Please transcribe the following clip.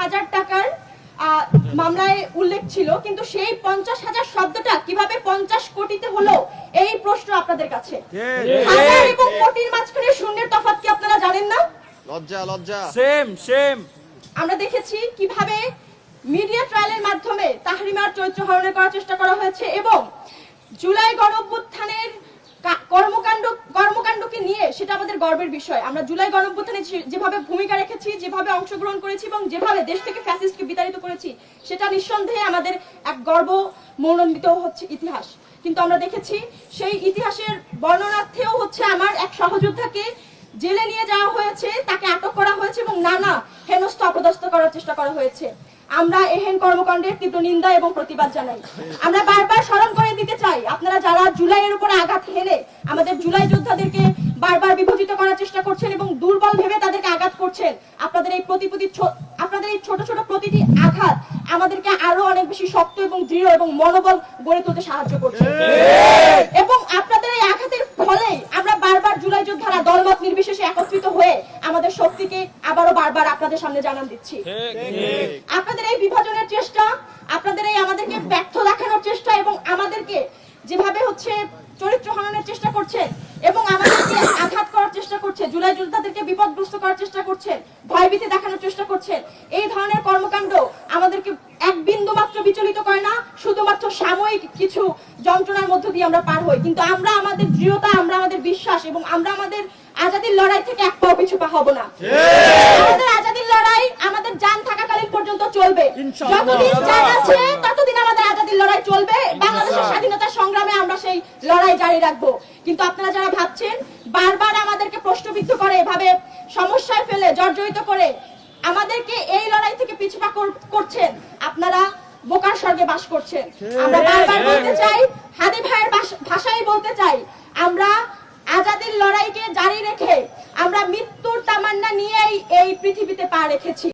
50,000 টাকার মামলায় উল্লেখ ছিল, কিন্তু সেই 50,000 শব্দটা কিভাবে 50 কোটিতে হলো এই প্রশ্ন আপনাদের কাছে। হাজার এবং কোটির মাঝখানে শূন্যের তফাৎ কি আপনারা জানেন না? লজ্জা লজ্জা। সেম আমরা দেখেছি কিভাবে মিডিয়া ট্রায়ালের মাধ্যমে তাহরিমার চরিত্র হরণ করার চেষ্টা করা হয়েছে এবং জুলাই গণঅভ্যুত্থানের কর্মকাণ্ডকে নিয়ে সেটা আমাদের গর্বের বিষয়। আমরা জুলাই গণঅভ্যুত্থানে যেভাবে ভূমিকা রেখেছি, যেভাবে অংশগ্রহণ করেছি এবং যেভাবে দেশ থেকে ফ্যাসিস্টকে বিতাড়িত করেছি, সেটা নিঃসন্দেহে আমাদের এক গর্ব মনোনীত হচ্ছে ইতিহাস। কিন্তু আমরা দেখেছি সেই ইতিহাসের বর্ণনার্থেও হচ্ছে আমার এক সহযোদ্ধাকে জেলে নিয়ে যাওয়া হয়েছে, তাকে আটক করা হয়েছে এবং নানা হেনস্থ অপদস্থ করার চেষ্টা করা হয়েছে। আমরা এহেন কর্মকাণ্ডের তীব্র নিন্দা এবং প্রতিবাদ জানাই। আমরা বারবার স্মরণ করে দিতে চাই, আপনারা যারা জুলাইয়ের উপরে আঘাত হেনে আমাদের জুলাই যোদ্ধাদেরকে বারবার বিভাজিত করার চেষ্টা করছেন এবং দুর্বল ভেবে তাদেরকে আঘাত করছেন, আপনাদের এই ছোট ছোট প্রতিটি আঘাত আমাদেরকে আরো অনেক বেশি শক্ত এবং দৃঢ় এবং মনোবল গড়ে তুলতে সাহায্য করছে। এবং আপনাদের এই আঘাতের ফলে আমরা বারবার জুলাই যোদ্ধারা দলমত নির্বিশেষে একত্রিত হয়ে আমাদের শক্তিকে আবারও বারবার আপনাদের সামনে জানান দিচ্ছি। আপনাদের এই বিভাজনের চেষ্টা, আপনাদের এই আমাদেরকে ব্যর্থ দেখানোর চেষ্টা এবং আমাদেরকে যেভাবে হচ্ছে চরিত্র হননের চেষ্টা করছেন এবং আমাদেরকে আঘাত করার চেষ্টা করছে, জুলাই যোদ্ধাদেরকে বিপদগ্রস্ত করার চেষ্টা করছেন, ভয়ভীতি দেখানোর চেষ্টা করছেন, এই ধরনের কর্মকাণ্ড আমাদেরকে এক বিন্দু মাত্র বিচলিত করে না। শুধুমাত্র সাময়িক কিছু যন্ত্রণার মধ্য দিয়ে আমরা পার হই, কিন্তু আমরা আমাদের দৃঢ়তা, আমরা আমাদের বিশ্বাস এবং আমরা আমাদের আজাদির লড়াই থেকে এক পাও পিছু পা হব না। আমাদের আজাদির লড়াই আমাদের জান থাকাকালীন পর্যন্ত চলবে। যতদিন জান আছে ততদিন আমাদের আজাদির লড়াই চলবে। বাংলাদেশের স্বাধীনতা সংগ্রামে আমরা সেই লড়াই জারি রাখবো। কিন্তু আপনারা যারা ভাবছেন বারবার আমাদেরকে প্রশ্নবিদ্ধ করে, এভাবে সমস্যায় ফেলে, জর্জরিত করে আমাদেরকে এই লড়াই থেকে পিছু পা করছেন, আপনারা বোকার স্বর্গে বাস করছেন। আমরা বারবার বলতে চাই, হাদি ভাইয়ের ভাষায় বলতে চাই, আমরা আজাদির লড়াইকে জারি রেখে আমরা মৃত্যুর তামান্না নিয়েই এই পৃথিবীতে পা রেখেছি।